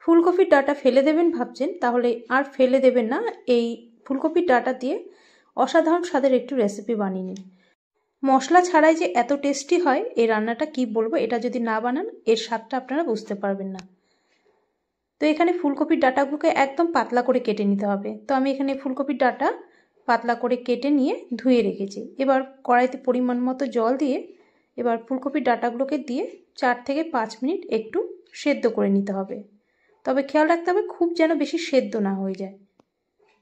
ফুলকপির ডাঁটা ফেলে দেবেন ভাবছেন, তাহলে আর ফেলে দেবেন না। এই ফুলকপির ডাঁটা দিয়ে অসাধারণ স্বাদের একটু রেসিপি বানিয়ে নিন। মশলা ছাড়াই যে এত টেস্টি হয় এই রান্নাটা কি বলবো, এটা যদি না বানান এর স্বাদটা আপনারা বুঝতে পারবেন না। তো এখানে ফুলকপির ডাঁটাগুলোকে একদম পাতলা করে কেটে নিতে হবে। তো আমি এখানে ফুলকপির ডাঁটা পাতলা করে কেটে নিয়ে ধুয়ে রেখেছি। এবার কড়াইতে পরিমাণ মতো জল দিয়ে এবার ফুলকপির ডাঁটাগুলোকে দিয়ে 4 থেকে 5 মিনিট একটু সেদ্ধ করে নিতে হবে। তবে খেয়াল রাখতে হবে খুব যেন বেশি সেদ্ধ না হয়ে যায়।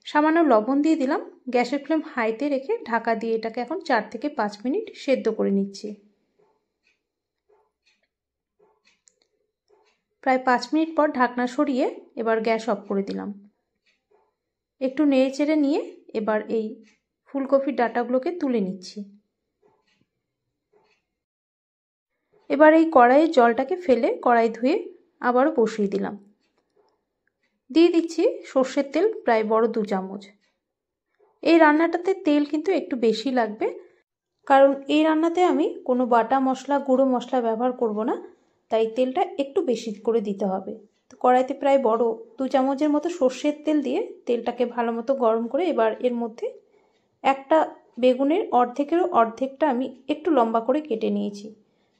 সামান্য লবণ দিয়ে দিলাম। গ্যাসের ফ্লেম হাইতে রেখে ঢাকা দিয়ে এটাকে এখন 4 থেকে 5 মিনিট সেদ্ধ করে নিচ্ছি। প্রায় 5 মিনিট পর ঢাকনা সরিয়ে এবার গ্যাস অফ করে দিলাম। একটু নেড়ে চেড়ে নিয়ে এবার এই ফুলকপির ডাঁটাগুলোকে তুলে নিচ্ছি। এবার এই কড়াইয়ের জলটাকে ফেলে কড়াই ধুয়ে আবারও বসিয়ে দিলাম। দিয়ে দিচ্ছি সর্ষের তেল প্রায় বড় 2 চামচ। এই রান্নাটাতে তেল কিন্তু একটু বেশি লাগবে, কারণ এই রান্নাতে আমি কোনো বাটা মশলা গুঁড়ো মশলা ব্যবহার করব না, তাই তেলটা একটু বেশি করে দিতে হবে। তো কড়াইতে প্রায় বড় 2 চামচের মতো সর্ষের তেল দিয়ে তেলটাকে ভালো মতো গরম করে এবার এর মধ্যে একটা বেগুনের অর্ধেকেরও অর্ধেকটা আমি একটু লম্বা করে কেটে নিয়েছি,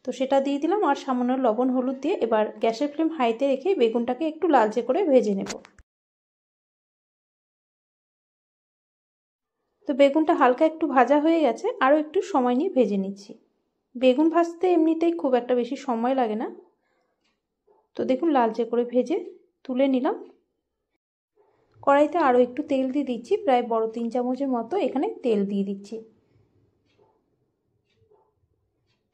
তো সেটা দিয়ে দিলাম। আর সামান্য লবণ হলুদ দিয়ে এবার গ্যাসের ফ্লেম হাইতে রেখে বেগুনটাকে একটু লালচে করে ভেজে নেব। তো বেগুনটা হালকা একটু ভাজা হয়ে গেছে, আরও একটু সময় নিয়ে ভেজে নিচ্ছি। বেগুন ভাজতে এমনিতেই খুব একটা বেশি সময় লাগে না। তো দেখুন লালচে করে ভেজে তুলে নিলাম। কড়াইতে আরও একটু তেল দিয়ে দিচ্ছি, প্রায় বড় 3 চামচের মতো এখানে তেল দিয়ে দিচ্ছি।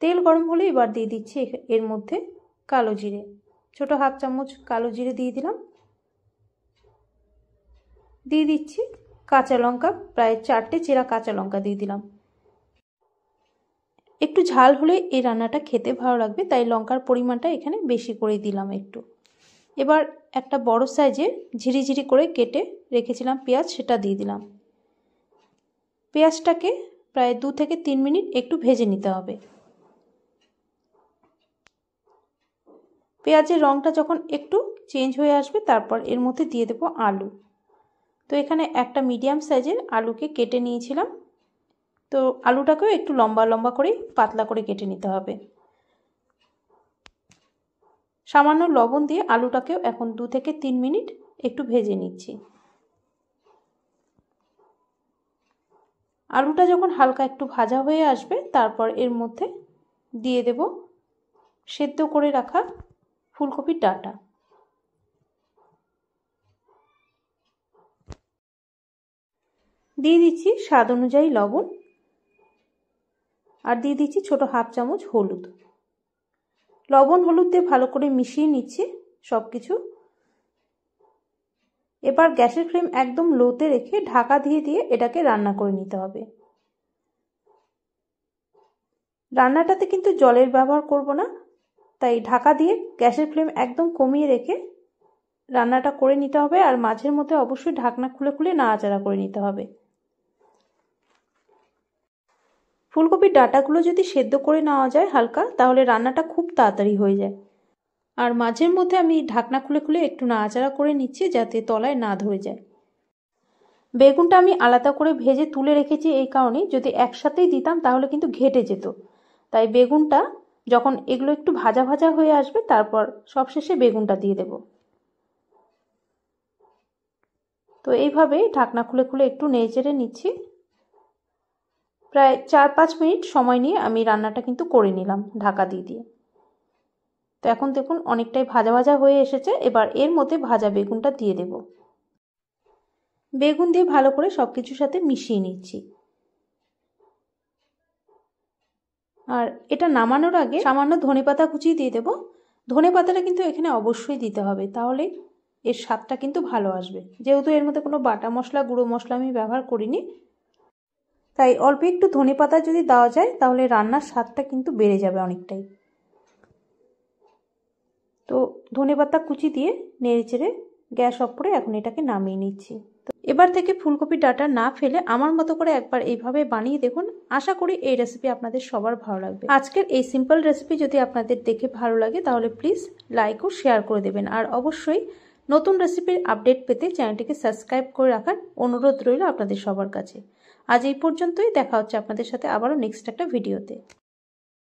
তেল গরম হলে এবার দিয়ে দিচ্ছি এর মধ্যে কালো জিরে, ছোট হাফ চামচ কালো জিরে দিয়ে দিলাম। দিয়ে দিচ্ছি কাঁচা লঙ্কা, প্রায় 4টে চেরা কাঁচা লঙ্কা দিয়ে দিলাম। একটু ঝাল হলে এই রান্নাটা খেতে ভালো লাগবে, তাই লঙ্কার পরিমাণটা এখানে বেশি করে দিলাম একটু। এবার একটা বড় সাইজের ঝিরিঝিরি করে কেটে রেখেছিলাম পেঁয়াজ, সেটা দিয়ে দিলাম। পেঁয়াজটাকে প্রায় 2 থেকে 3 মিনিট একটু ভেজে নিতে হবে। পেঁয়াজের রঙটা যখন একটু চেঞ্জ হয়ে আসবে তারপর এর মধ্যে দিয়ে দেবো আলু। তো এখানে একটা মিডিয়াম সাইজের আলুকে কেটে নিয়েছিলাম। তো আলুটাকেও একটু লম্বা লম্বা করে পাতলা করে কেটে নিতে হবে। সামান্য লবণ দিয়ে আলুটাকেও এখন 2 থেকে 3 মিনিট একটু ভেজে নিচ্ছি। আলুটা যখন হালকা একটু ভাজা হয়ে আসবে তারপর এর মধ্যে দিয়ে দেব সেদ্ধ করে রাখা ফুলকপির ডাঁটা। দিয়ে দিচ্ছি স্বাদ অনুযায়ী লবণ, আর দিয়ে দিচ্ছি ছোট হাফ চামচ হলুদ। লবণ হলুদ দিয়ে ভালো করে মিশিয়ে নিচ্ছি সব কিছু। এবার গ্যাসের ফ্লেম একদম লোতে রেখে ঢাকা দিয়ে দিয়ে এটাকে রান্না করে নিতে হবে। রান্নাটাতে কিন্তু জলের ব্যবহার করব না, তাই ঢাকা দিয়ে গ্যাসের ফ্লেম একদম কমিয়ে রেখে রান্নাটা করে নিতে হবে। আর মাঝের মধ্যে অবশ্যই ঢাকনা খুলে খুলে নাড়াচাড়া করে নিতে হবে। ফুলকপির ডাঁটাগুলো যদি সেদ্ধ করে নেওয়া যায় হালকা, তাহলে রান্নাটা খুব তাড়াতাড়ি হয়ে যায়। আর মাঝের মধ্যে আমি ঢাকনা খুলে খুলে একটু নাড়াচাড়া করে নিচ্ছি যাতে তলায় না ধরে যায়। বেগুনটা আমি আলাদা করে ভেজে তুলে রেখেছি এই কারণে, যদি একসাথেই দিতাম তাহলে কিন্তু ঘেটে যেত। তাই বেগুনটা যখন এগুলো একটু ভাজা ভাজা হয়ে আসবে তারপর সবশেষে বেগুনটা দিয়ে দেব। তো এইভাবে ঢাকনা খুলে খুলে একটু নেড়েচেড়ে নিচ্ছি। প্রায় 4-5 মিনিট সময় নিয়ে আমি রান্নাটা কিন্তু করে নিলাম ঢাকা দিয়ে দিয়ে। তো এখন দেখুন অনেকটাই ভাজা ভাজা হয়ে এসেছে। এবার এর মধ্যে ভাজা বেগুনটা দিয়ে দেব। বেগুন দিয়ে ভালো করে সব কিছুর সাথে মিশিয়ে নিচ্ছি। আর এটা নামানোর আগে সামান্য ধনেপাতা কুচি দিয়ে দেব। ধনেপাতাটা কিন্তু এখানে অবশ্যই দিতে হবে, তাহলে এর স্বাদটা কিন্তু ভালো আসবে। যেহেতু এর মধ্যে কোনো বাটা মশলা গুঁড়ো মশলা আমি ব্যবহার করিনি, তাই অল্প একটু ধনেপাতা যদি দেওয়া যায় তাহলে রান্নার স্বাদটা কিন্তু বেড়ে যাবে অনেকটাই। তো ধনেপাতা কুচি দিয়ে নেড়েচেড়ে গ্যাস অফ করে এখন এটাকে নামিয়ে নিচ্ছি। তো এবার থেকে ফুলকপি ডাঁটা না ফেলে আমার মতো করে একবার এইভাবে বানিয়ে দেখুন। আশা করি এই রেসিপি আপনাদের সবার ভালো লাগবে। আজকের এই সিম্পল রেসিপি যদি আপনাদের দেখে ভালো লাগে তাহলে প্লিজ লাইক ও শেয়ার করে দেবেন। আর অবশ্যই নতুন রেসিপির আপডেট পেতে চ্যানেলটিকে সাবস্ক্রাইব করে রাখার অনুরোধ রইল আপনাদের সবার কাছে। আজ এই পর্যন্তই, দেখা হচ্ছে আপনাদের সাথে আবারও নেক্সট একটা ভিডিওতে।